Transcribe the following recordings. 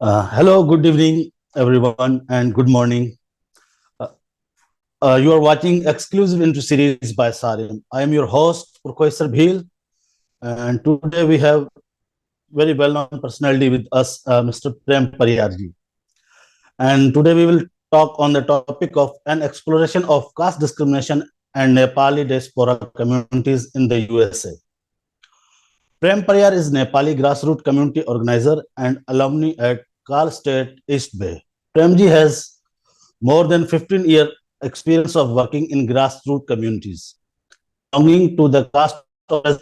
Hello, good evening, everyone, and good morning. Uh, you are watching exclusive into series by SARIM. I am your host, Purkho Bheel, and today we have very well-known personality with us, Mr. Prem Pariyar ji. And today we will talk on the topic of an exploration of caste discrimination and Nepali diaspora communities in the USA. Prem Pariyar is Nepali grassroots community organizer and alumni at Cal State East Bay. Premji has more than 15-year experience of working in grassroots communities. Belonging to the caste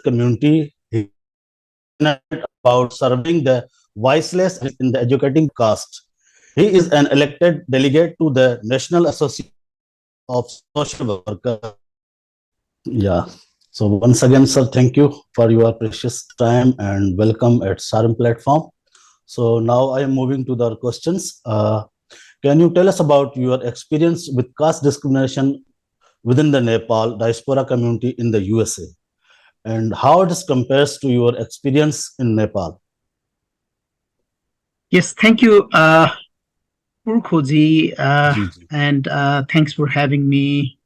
community, he is passionate about serving the voiceless in the educating caste. He is an elected delegate to the National Association of Social Workers. Yeah. So once again, sir, thank you for your precious time and welcome at SARM platform. So now I am moving to the questions. Can you tell us about your experience with caste discrimination within the Nepal diaspora community in the USA and how it compares to your experience in Nepal? Yes, thank you, Purkho ji, Ji, ji. and thanks for having me.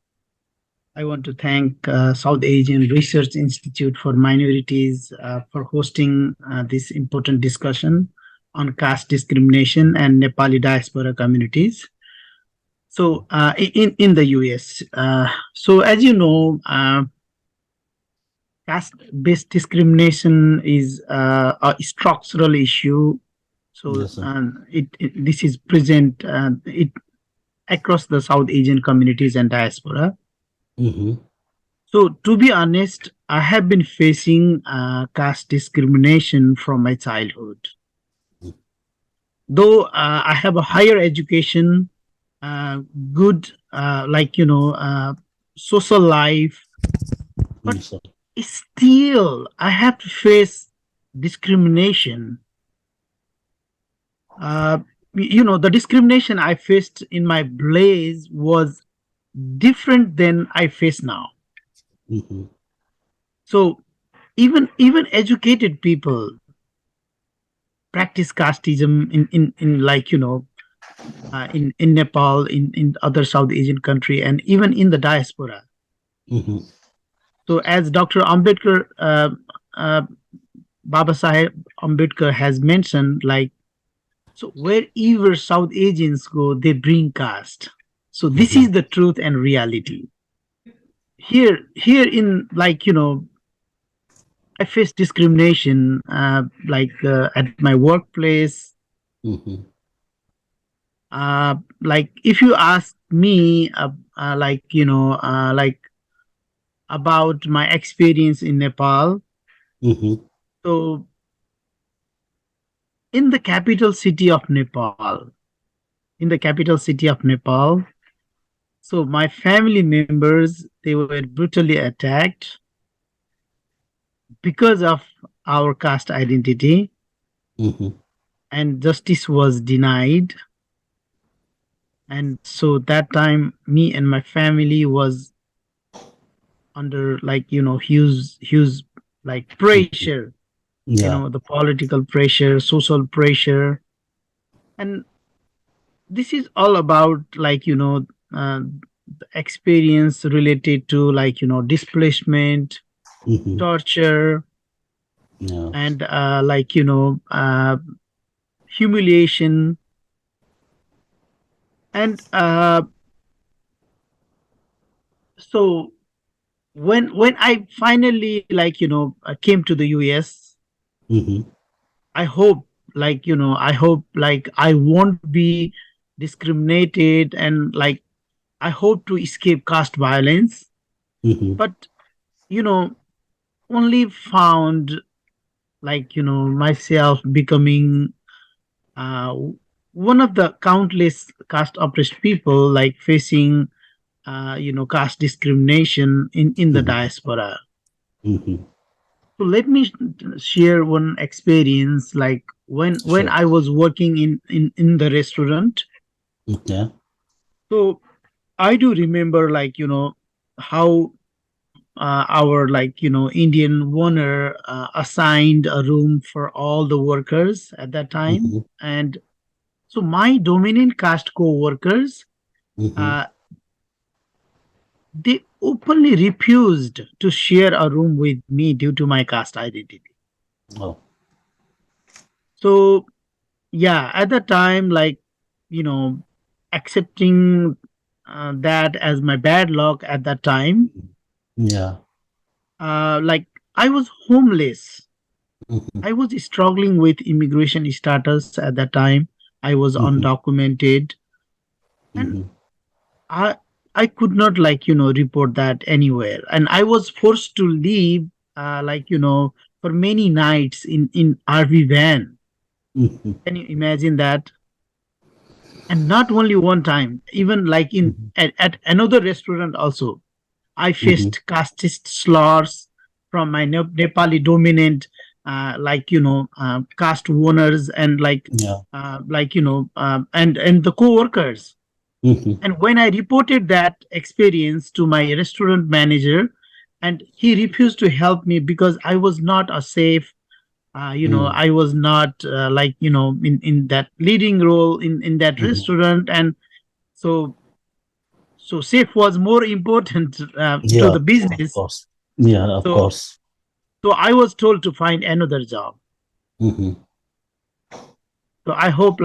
I want to thank South Asian Research Institute for Minorities for hosting this important discussion on caste discrimination and Nepali diaspora communities. So, in the US, so as you know, caste-based discrimination is a structural issue. So, Yes, sir. this is present across the South Asian communities and diaspora. Mm-hmm. So, to be honest, I have been facing caste discrimination from my childhood. Though I have a higher education, good, social life, but Yes, sir. still I have to face discrimination. The discrimination I faced in my blaze was different than I face now. Mm-hmm. So even educated people practice casteism in Nepal, in other South Asian country, and even in the diaspora. Mm-hmm. So as Dr. Ambedkar, Baba Saheb Ambedkar has mentioned, so wherever South Asians go, they bring caste. So this is the truth and reality. Here in I face discrimination at my workplace. Mm-hmm. If you ask me, about my experience in Nepal, Mm-hmm. so in the capital city of Nepal, in the capital city of Nepal, so my family members, they were brutally attacked because of our caste identity, Mm-hmm. and justice was denied. And so that time, me and my family was under huge pressure, Yeah. the political pressure, social pressure. And this is all about the experience related to displacement, Mm-hmm. torture, Yeah. and humiliation. And so when I finally came to the US, Mm-hmm. I hope I won't be discriminated, and I hope to escape caste violence. Mm-hmm. But you know only found myself becoming uh, one of the countless caste oppressed people, facing caste discrimination in the diaspora. Mm-hmm. So let me share one experience, when Sure. I was working in the restaurant. Yeah. So I do remember how our Indian owner assigned a room for all the workers at that time. Mm-hmm. And So my dominant caste co-workers, Mm-hmm. they openly refused to share a room with me due to my caste identity. Oh. So yeah, at the time, like, you know, accepting that as my bad luck at that time, Yeah. like I was homeless. Mm-hmm. I was struggling with immigration status at that time. I was Mm-hmm. undocumented, and Mm-hmm. I I could not, like, report that anywhere, and I was forced to leave, like, for many nights in RV van. Mm-hmm. Can you imagine that? And not only one time, even like in Mm-hmm. at another restaurant also, I Mm-hmm. faced casteist slurs from my Nepali dominant, caste owners, and Yeah. and the co-workers. Mm-hmm. And when I reported that experience to my restaurant manager, and he refused to help me because I was not a safe, Mm-hmm. I was not, in that leading role in that Mm-hmm. restaurant. And so, safe was more important to Yeah, the of business. course. Yeah, of So, course. I was told to find another job. Mm-hmm. So I hope,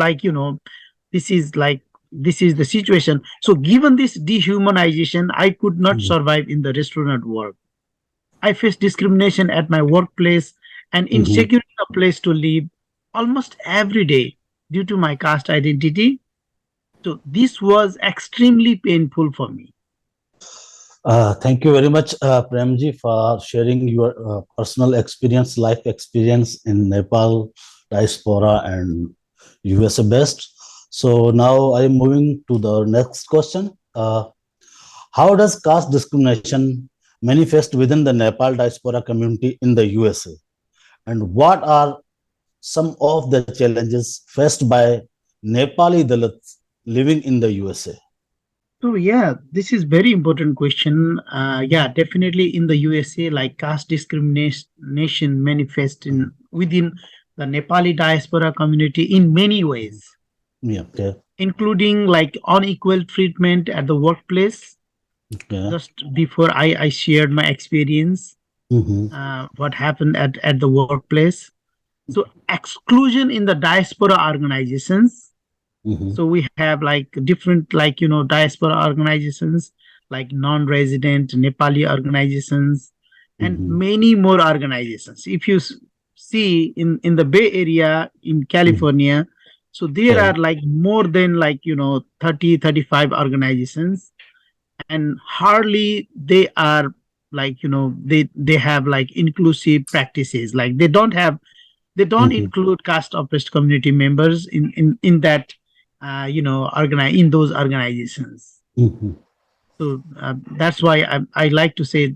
this is like, this is the situation. So given this dehumanization, I could not Mm-hmm. survive in the restaurant work. I faced discrimination at my workplace and Mm-hmm. insecurity a place to live almost every day due to my caste identity. So this was extremely painful for me. Thank you very much, Premji, for sharing your personal experience, life experience in Nepal, diaspora, and USA best. So now I am moving to the next question. How does caste discrimination manifest within the Nepal diaspora community in the USA? And what are some of the challenges faced by Nepali Dalits living in the USA? So yeah, this is very important question. Yeah, definitely in the USA, like caste discrimination manifests in within the Nepali diaspora community in many ways, Yeah, okay. including like unequal treatment at the workplace. Okay. Just before I shared my experience, Mm-hmm. what happened at the workplace. So exclusion in the diaspora organizations. Mm-hmm. So we have like different, diaspora organizations, like non-resident Nepali organizations, and Mm-hmm. many more organizations. If you see in the Bay Area in Mm-hmm. California, so there Okay. are like more than 30-35 organizations, and hardly they are like, they have like inclusive practices. Like they don't Mm-hmm. include caste oppressed community members in that, in those organizations. Mm-hmm. So that's why I like to say,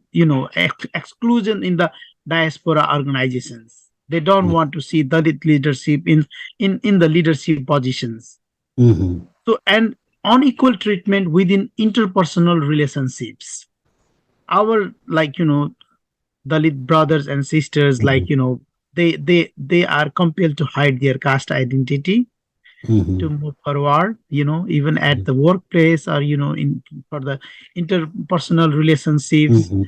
exclusion in the diaspora organizations. They don't want to see Dalit leadership in the leadership positions. Mm-hmm. So, and unequal treatment within interpersonal relationships. Our, Dalit brothers and sisters, Mm-hmm. they are compelled to hide their caste identity Mm-hmm. to move forward, even at the workplace, or in for the interpersonal relationships. Mm-hmm.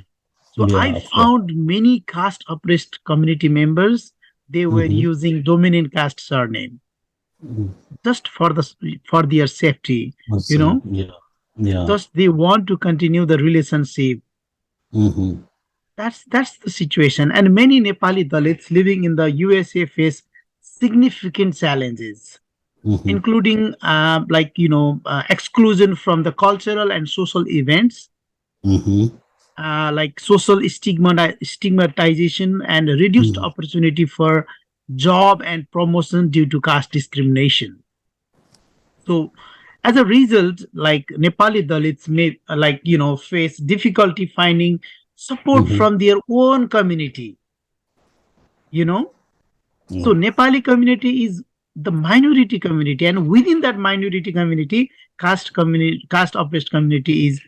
So Yeah, I of course. found many caste oppressed community members, they were Mm-hmm. using dominant caste surname Mm-hmm. just for their safety, you Awesome. know Yeah. Yeah. just they want to continue the relationship. Mm-hmm. That's the situation, and many Nepali Dalits living in the USA face significant challenges, Mm-hmm. including exclusion from the cultural and social events, Mm-hmm. like social stigmatization, and reduced Mm-hmm. opportunity for job and promotion due to caste discrimination. So as a result, like Nepali Dalits may, face difficulty finding support Mm-hmm. from their own community, you know Yeah. so Nepali community is the minority community, and within that minority community, caste oppressed community is,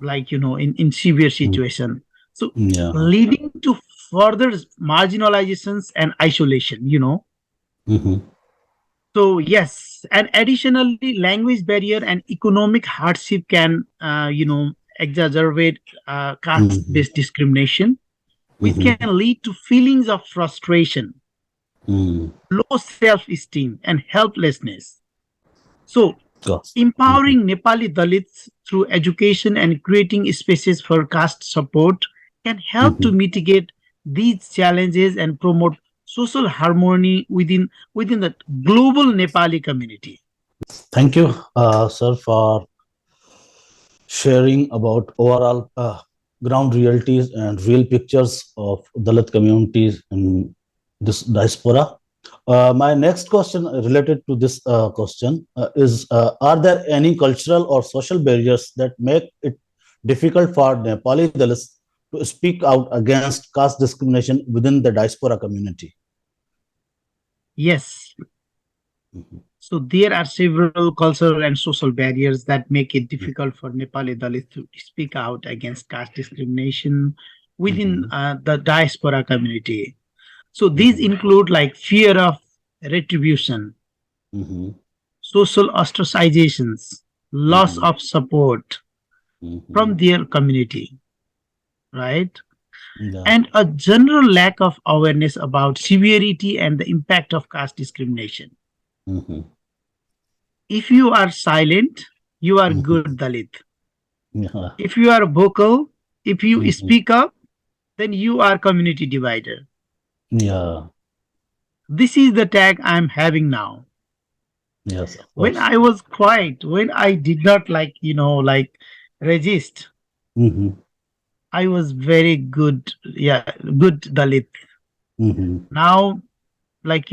in severe situation. So Yeah. leading to further marginalizations and isolation. Mm-hmm. So yes, and additionally, language barrier and economic hardship can, exacerbate Mhm. caste-based discrimination, which can Mhm. lead to feelings of frustration, Mhm. low self-esteem, and helplessness. So Yes. Mhm. empowering Nepali Dalits through education and creating spaces for caste support can help to Mhm. mitigate these challenges and promote social harmony within the global Nepali community. Thank you, sir, for sharing about overall ground realities and real pictures of Dalit communities in this diaspora. My next question related to this question is are there any cultural or social barriers that make it difficult for Nepali Dalits to speak out against caste discrimination within the diaspora community? Yes, Mhm. so there are several cultural and social barriers that make it difficult for Nepali Dalits to speak out against caste discrimination within Mhm. the diaspora community. So these Mhm. include like fear of retribution, Mhm. social ostracizations, loss Mhm. of support from Mhm. their community, right? Yeah. And a general lack of awareness about severity and the impact of caste discrimination. Mhm. If you are silent, you are Mhm. good Dalit. Yeah. If you are vocal, if you Mhm. speak up, then you are community divider. Yeah. This is the tag I'm having now. Yes, of When course. I was quiet, when I did not resist, Mhm. I was very good, yeah, good Dalit. Mhm. Now, like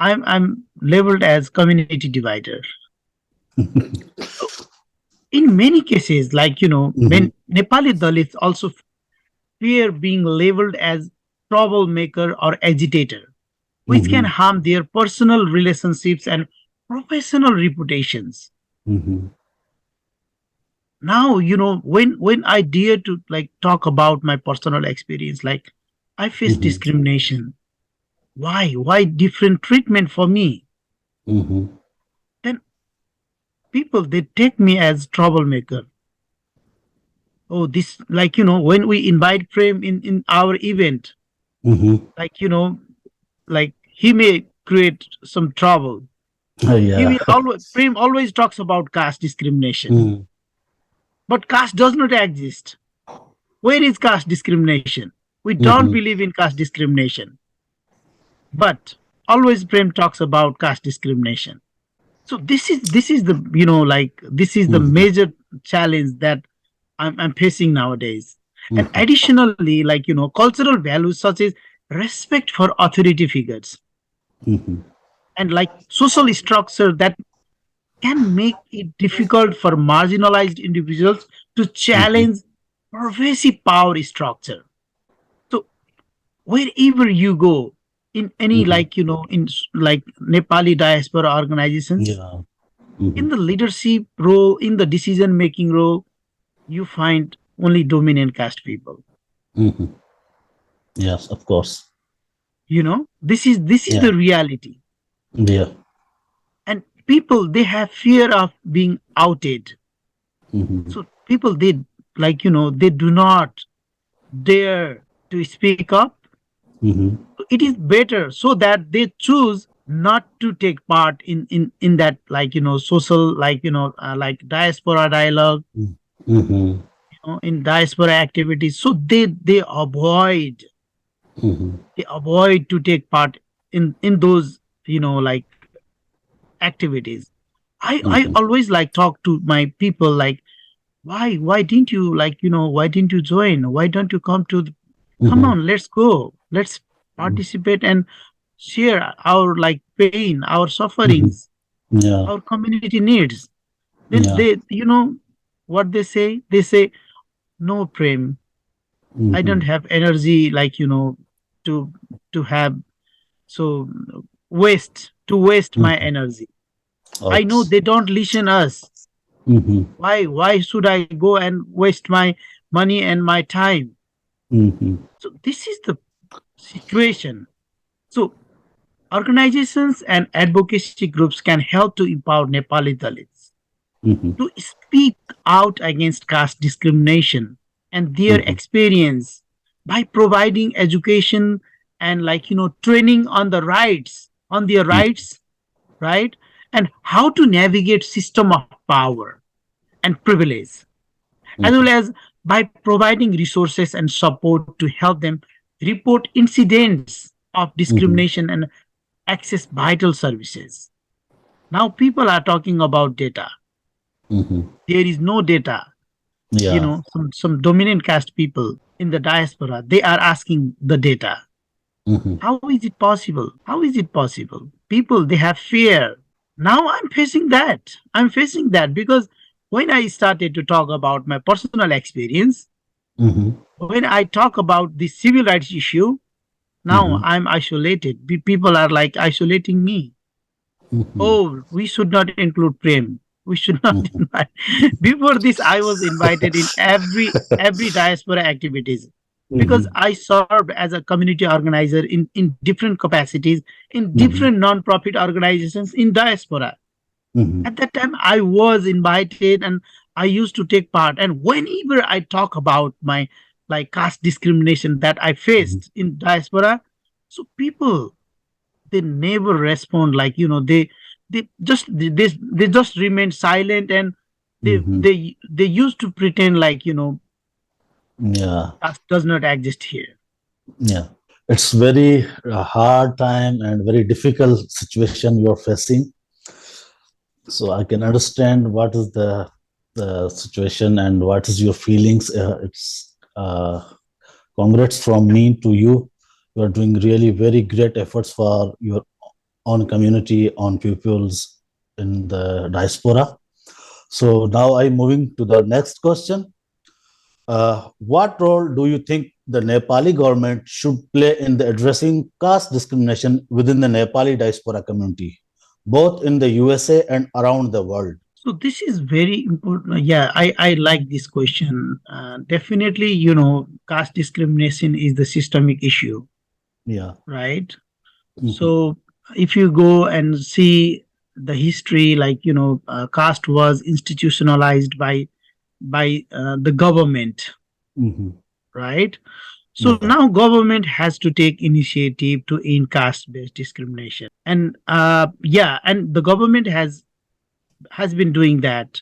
I'm labeled as community divider. So in many cases, Mhm. when Nepali Dalits also fear being labeled as troublemaker or agitator, which can Mhm. harm their personal relationships and professional reputations. Mhm. Now, when I dare to like talk about my personal experience, like I face Mhm. discrimination. Why different treatment for me? Mhm. Then people they take me as troublemaker. Oh, this when we invite Prem in our event, Mhm. like like he may create some trouble. He Yeah. will always Prem always talks about caste discrimination, Mm. but caste does not exist. Where is caste discrimination? We don't Mhm. believe in caste discrimination, but always Prem talks about caste discrimination. So this is the this is the Mhm. major challenge that I'm facing nowadays. And Mhm. additionally, cultural values such as respect for authority figures Mhm. and like social structure that can make it difficult for marginalized individuals to Mhm. challenge pervasive power structure. So wherever you go in any Mhm. like Nepali diaspora organizations, Yeah. in Mhm. the leadership role, in the decision making role, you find only dominant caste people. Mhm. Yes, of course. This is Yeah. the reality. Yeah. And people they have fear of being outed. Mhm. So people they they do not dare to speak up. Mhm. It is better so that they choose not to take part in that social like diaspora dialogue, Mhm. in diaspora activities. So Mhm. they avoid to take part in those like activities. I Mhm. always like talk to my people like why didn't you why didn't you join, why don't you come to come Mhm. on, let's go, let's participate and share our like pain, our Mhm. sufferings, Yeah. our community needs. Then Yeah. they what they say no Prem, I don't Mhm. have energy to have so waste my Mhm. energy. I know Ouch. they don't listen us. Mhm. Why should I go and waste my money and my time? Mhm. So this is the situation. So Organizations and advocacy groups can help to empower Nepali Dalits mhm, to speak out against caste discrimination and their mhm, experience by providing education and training on their mhm, rights, right? And how to navigate system of power and privilege, as well mhm, as by providing resources and support to help them report incidents of mhm, discrimination and access vital services. Now people are talking about data. mhm. There is no data. Yeah. Some dominant caste people in the diaspora, they are asking the data. Mhm, How is it possible? How is it possible? People, they have fear. Now I'm facing that because when I started to talk about my personal experience, mhm, when I talk about the civil rights issue, now mhm, I'm isolated. People are like isolating me. mhm, Oh, we should not include Prem. We should not mhm. invite. Before this, I was invited in every diaspora activities because Mhm, I served as a community organizer in different capacities in mhm, different non-profit organizations in diaspora. mhm, At that time, I was invited and I used to take part. And whenever I talk about my caste discrimination that I mhm, faced in diaspora, so people, they never respond, they just remain silent, and mhm. they used to pretend Yeah, caste does not exist here. yeah. It's very hard time and very difficult situation you're facing. So I can understand what is the situation and what is your feelings. It's congrats from me to you. You are doing really very great efforts for your own community, on pupils in the diaspora. So now I'm moving to the next question. What role do you think the Nepali government should play in the addressing caste discrimination within the Nepali diaspora community, both in the USA and around the world? So this is very important. Yeah, I like this question. Definitely, caste discrimination is the systemic issue, Yeah. right? Mhm, So if you go and see the history, caste was institutionalized by the government, mhm. right? So Yeah. now government has to take initiative to end caste-based discrimination, and and the government has been doing that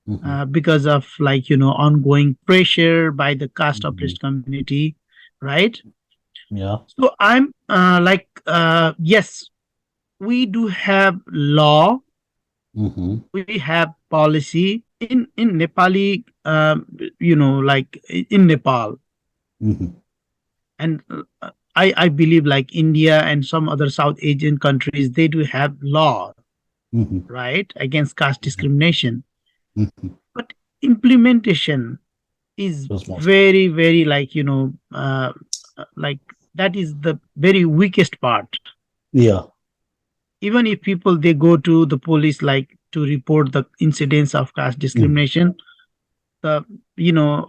Mhm, because of ongoing pressure by the caste mhm. oppressed community, right? Yeah. So I'm yes, we do have law, Mhm, we have policy in Nepali, in Nepal, mhm, and I believe like India and some other South Asian countries, they do have law, mhm, right, against caste discrimination, mhm. but implementation is Those most. very very like that is the very weakest part. Yeah. Even if people, they go to the police to report the incidents of caste Mhm, discrimination, the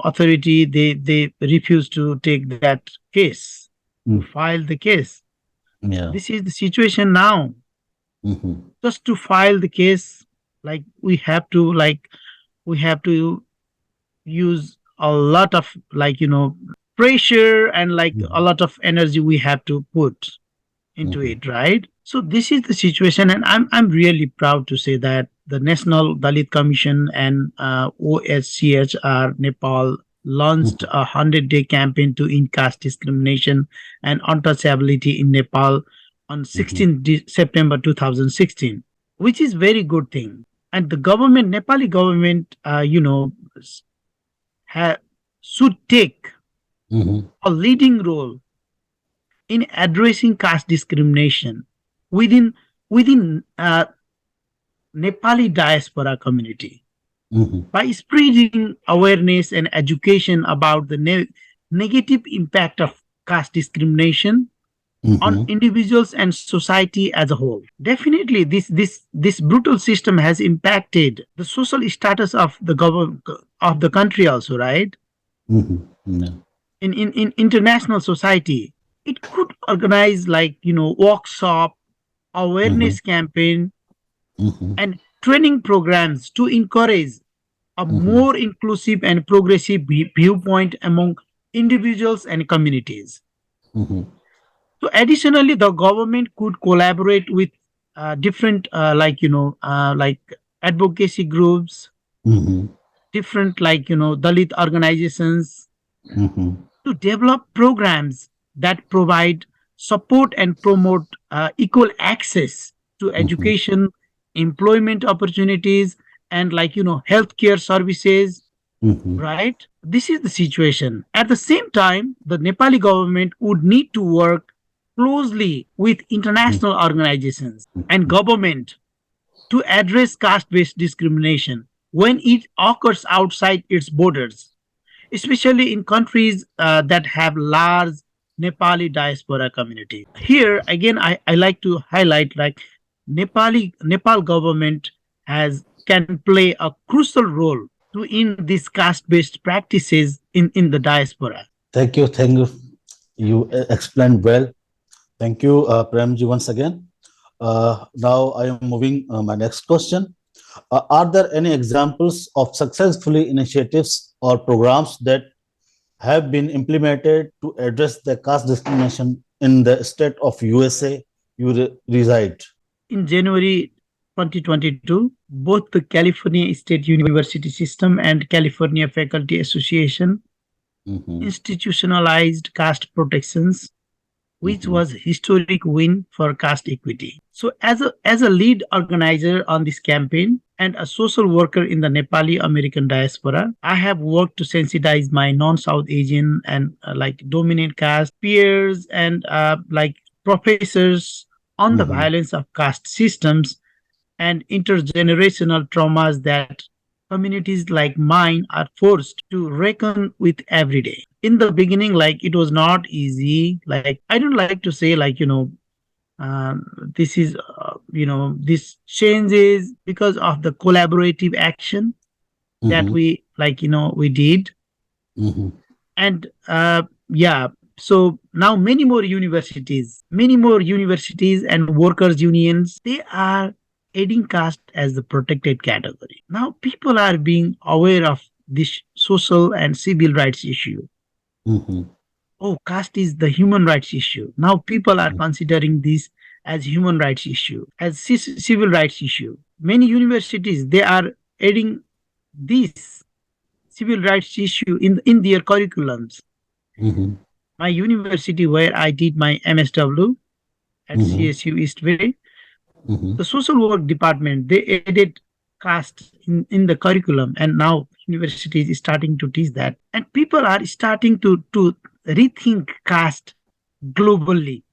authority, they refuse to take that case, to mhm. file the case. Yeah. This is the situation now. Mhm, Just to file the case, we have to use a lot of pressure, and a mhm, lot of energy we have to put into mhm, it, right? So this is the situation, and I'm really proud to say that the National Dalit Commission and OSCHR Nepal launched mhm, a 100-day campaign to end caste discrimination and untouchability in Nepal on mhm, 16th September 2016, which is very good thing. And the government, Nepali government, ha- should take mhm, a leading role in addressing caste discrimination within within Nepali diaspora community mhm, by spreading awareness and education about the negative impact of caste discrimination on mhm. individuals and society as a whole. Definitely, this brutal system has impacted the social status of the government of the country also, right? Mhm. Yeah. In international society, it could organize workshop, awareness campaign, Mhm. and training programs to encourage a Mhm. more inclusive and progressive viewpoint among individuals and communities. Mhm. So, additionally, the government could collaborate with different, like advocacy groups, Mhm. different, Dalit organizations, Mhm. to develop programs that provide support and promote equal access to Mhm. education, employment opportunities, and healthcare services. Mhm. Right? This is the situation. At the same time, the Nepali government would need to work closely with Mhm. international organizations and government to address caste-based discrimination when it occurs outside its borders, especially in countries that have large Nepali diaspora community. Here again, I like to highlight like Nepal government has can play a crucial role to end these caste-based practices in the diaspora. Thank you. Thank you. You explained well. Thank you, Premji, once again. Now I am moving my next question. Are there any examples of successfully initiatives or programs that have been implemented to address the caste discrimination in the state of USA you reside? In January 2022, both the California State University System and California Faculty Association Mhm. institutionalized caste protections, which Mhm. was historic win for caste equity. So as a lead organizer on this campaign and a social worker in the Nepali American diaspora, I have worked to sensitize my non-South Asian and dominant caste peers and professors on the Mhm. violence of caste systems and intergenerational traumas that communities like mine are forced to reckon with every day. In the beginning, like it was not easy. Like I don't like to say this is this changes because of the collaborative action that Mhm. we did. Mhm. And yeah, so now many more universities and workers unions, they are adding caste as the protected category. Now people are being aware of this social and civil rights issue. Mhm. Oh, caste is the human rights issue. Now people are considering this as human rights issue, as civil rights issue. Many universities, they are adding this civil rights issue in their curriculums. Mhm. My university where I did my MSW at Mhm. CSU East Bay, Mhm. the social work department, they added caste in the curriculum, and now university is starting to teach that. And people are starting to rethink caste globally.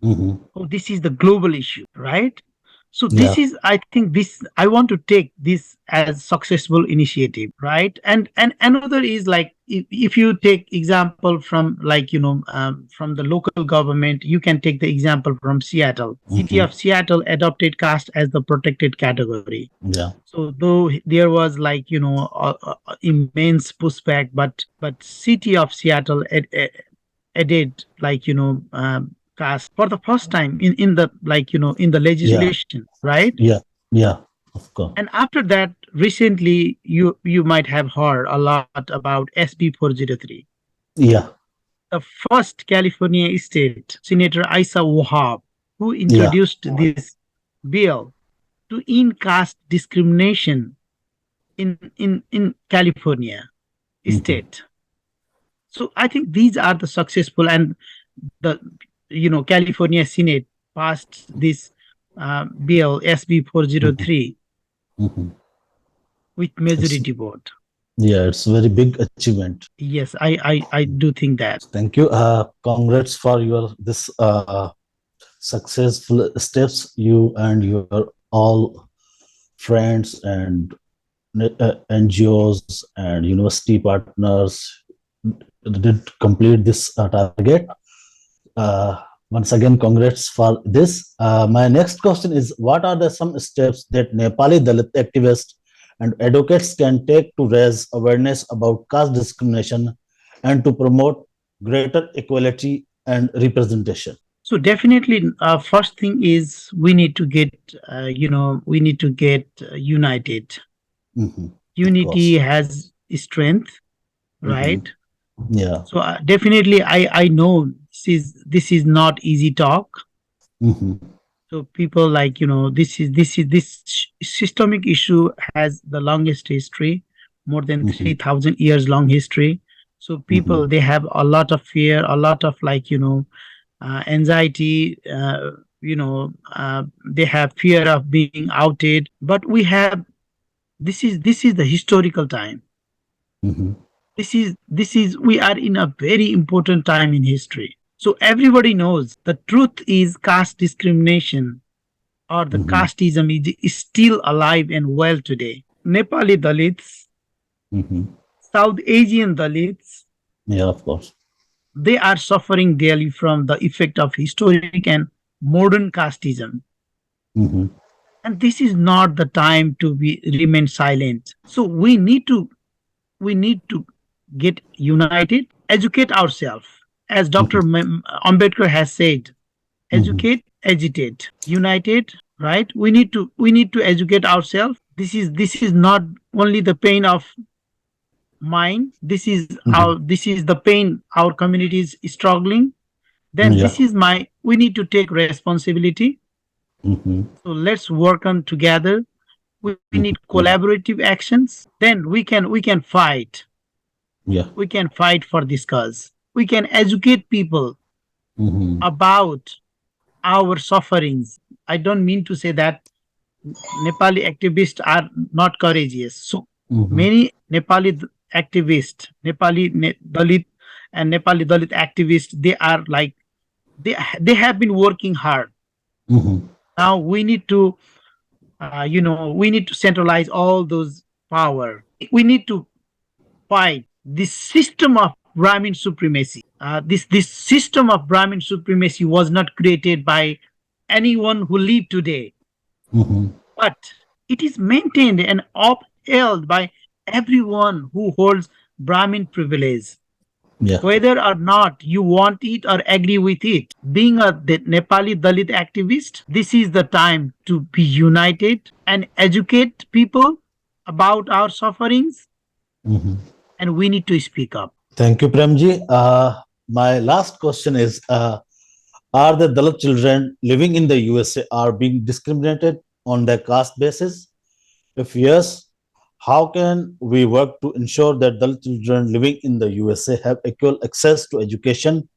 Mhm. Oh, this is the global issue, right? So this Yeah. is, I think, this I want to take this as successful initiative, right? And another is like if you take example from from the local government, you can take the example from Seattle. City Mhm. of Seattle adopted caste as the protected category. Yeah. So though there was immense pushback, but City of Seattle added caste for the first time in the Yeah. legislation, right? Yeah. Yeah. Of course. And after that, recently you might have heard a lot about SB 403. Yeah. The first California state Senator Isa Wahab, who Yeah. introduced this bill to end caste discrimination in California Mhm. state. So I think these are the successful, and the California Senate passed this bill SB Mhm. 403 Mhm. with It's majority vote. yeah. It's very big achievement. Yes, I do think that. Thank you. Congrats for your this successful steps. You and your all friends and NGOs and university partners did complete this target. Uh, Once again, congrats for this. My next question is: what are the some steps that Nepali Dalit activists and advocates can take to raise awareness about caste discrimination and to promote greater equality and representation? So definitely, first thing is we need to get, we need to get united. Mhm. Of Unity course. has strength, Mhm. right? Yeah. So definitely, I know this is not easy talk. Mhm. So people like this systemic issue has the longest history, more than Mhm. 3,000 years long history. So Mhm. people they have a lot of fear, a lot of anxiety. They have fear of being outed. But we have this is the historical time. Mhm. This is we are in a very important time in history. So everybody knows the truth is caste discrimination or the Mhm. casteism is still alive and well today. Nepali Dalits, Mhm. South Asian Dalits, Yeah, of course. they are suffering daily from the effect of historic and modern casteism. Mhm. And this is not the time to be remain silent. So we need to get united, educate ourselves. As Dr. Mhm. Ambedkar has said, Mhm. educate, agitate, united, right? We need to educate ourselves. This is not only the pain of mine. Mhm. This is the pain our community is struggling. Then Yeah. this is my we need to take responsibility. Mhm. So let's work on together. We need Mhm. collaborative actions. Then we can fight. Yeah. We can fight for this cause. We can educate people Mhm. about our sufferings. I don't mean to say that Nepali activists are not courageous. So Mhm. many Nepali activists, Dalit and Nepali Dalit activists, they are like they have been working hard. Mhm. Now we need to centralize all those power. We need to fight this system of Brahmin supremacy. This system of Brahmin supremacy was not created by anyone who live today, Mhm. but it is maintained and upheld by everyone who holds Brahmin privilege. Yeah. Whether or not you want it or agree with it, being a Nepali Dalit activist, this is the time to be united and educate people about our sufferings, Mhm. and we need to speak up. Thank you, Premji. My last question is: are the Dalit children living in the USA are being discriminated on their caste basis? If yes, how can we work to ensure that Dalit children living in the USA have equal access to education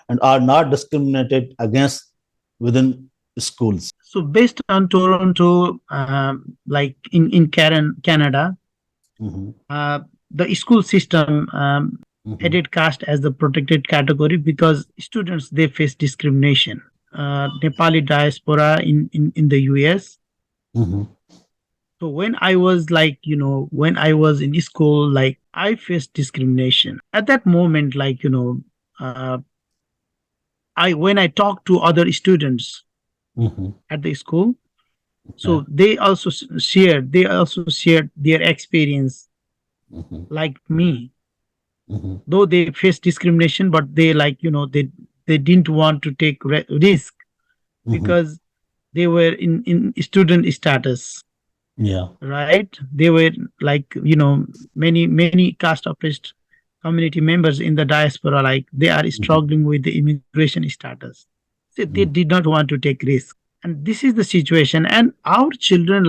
and are not discriminated against within schools? So, based on Toronto, like in Canada, Mhm. uh, the school system Mhm. added caste as the protected category because students they face discrimination. Nepali diaspora in the US. Mhm. So when I was when I was in school, like I faced discrimination. At that moment, uh, I when I talked to other students Mhm. at the school, Yeah. so they also shared their experience Mhm. like me, Mhm. though they faced discrimination, but they they didn't want to take risk Mhm. because they were in student status, Yeah. right? They were like many caste oppressed community members in the diaspora, like they are Mhm. struggling with the immigration status. So they Mhm. did not want to take risk, and this is the situation. And our children,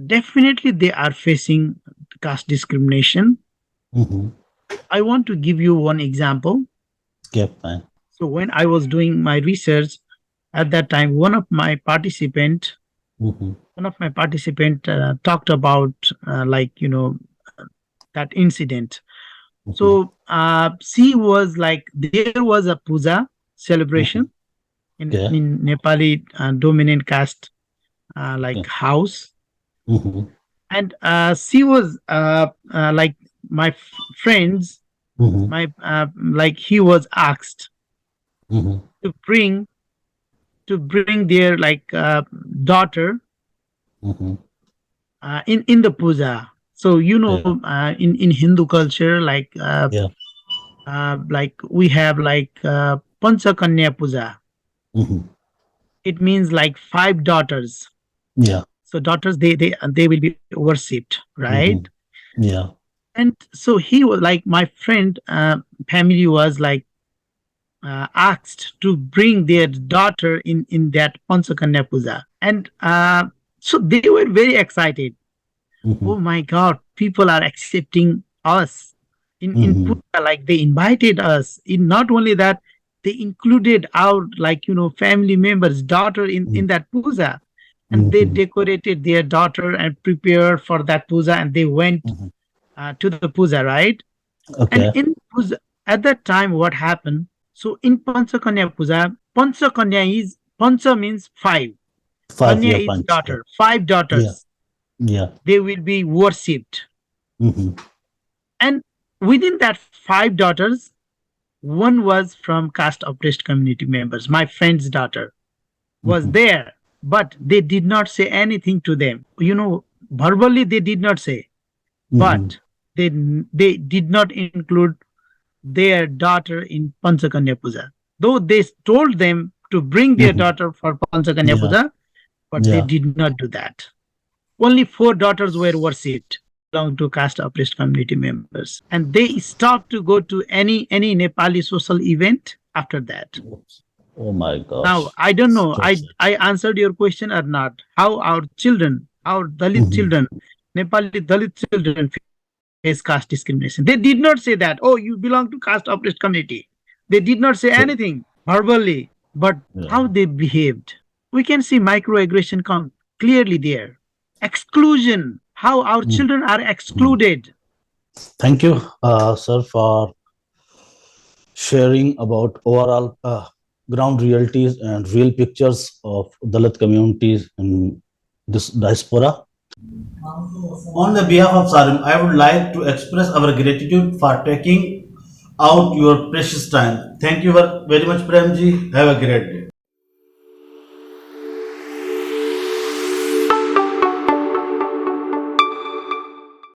definitely they are facing caste discrimination. Mhm. I want to give you one example. Okay, fine. So when I was doing my research at that time, Mhm. one of my participant talked about that incident. Mhm. So she was like, there was a puja celebration Mhm. Okay. in Nepali dominant caste like Okay. house, Mhm. and she was like my friends, Mhm. my like he was asked Mhm. to bring their daughter Mhm. in the puja. So Yeah. in Hindu culture, like Yeah. we have Panchakanya Puja. Mhm. It means like 5 daughters. Yeah. So daughters, they will be worshipped, right? Mhm. Yeah. And so he was like, my friend family was like asked to bring their daughter in that Panchakanya Puja, and so they were very excited. Mhm. Oh my God, people are accepting us in Mhm. Puja, like they invited us. In not only that, they included our, like, family members' daughter in that puja, and they Mhm. decorated their daughter and prepared for that puja, and they went Mhm. to the puja, right? And Okay. in puja, at that time, what happened? So in Panchakanya puja, Panchakanya is, Pancha means 5, Five Kanya year is punch. Yeah. daughter, 5 Yeah. daughters. Yeah. They will be worshipped, Mhm. and within that 5 daughters, one was from caste oppressed community members. My friend's daughter was Mhm. there, but they did not say anything to them. Verbally they did not say, Mhm. but they did not include their daughter in Panchakanya Puja. Though they told them to bring their Mhm. daughter for Panchakanya Yeah. Puja, but they Yeah. did not do that. Only 4 daughters were worshipped, belong to caste oppressed community members, and they stopped to go to any Nepali social event after that. Oh my Now, gosh. I don't know, So I sad. I answered your question or not. How our children, our Dalit Mhm. children, Nepali Dalit children face caste discrimination. They did not say that, oh, you belong to caste oppressed community. They did not say So, anything verbally, but how yeah. they behaved. We can see microaggression come clearly there. Exclusion, how our Mm. children are Mm. excluded. Thank you, sir, for sharing about overall ground realities and real pictures of Dalit communities in this diaspora. On the behalf of SARIM, I would like to express our gratitude for taking out your precious time. Thank you very much, Premji. Have a great day.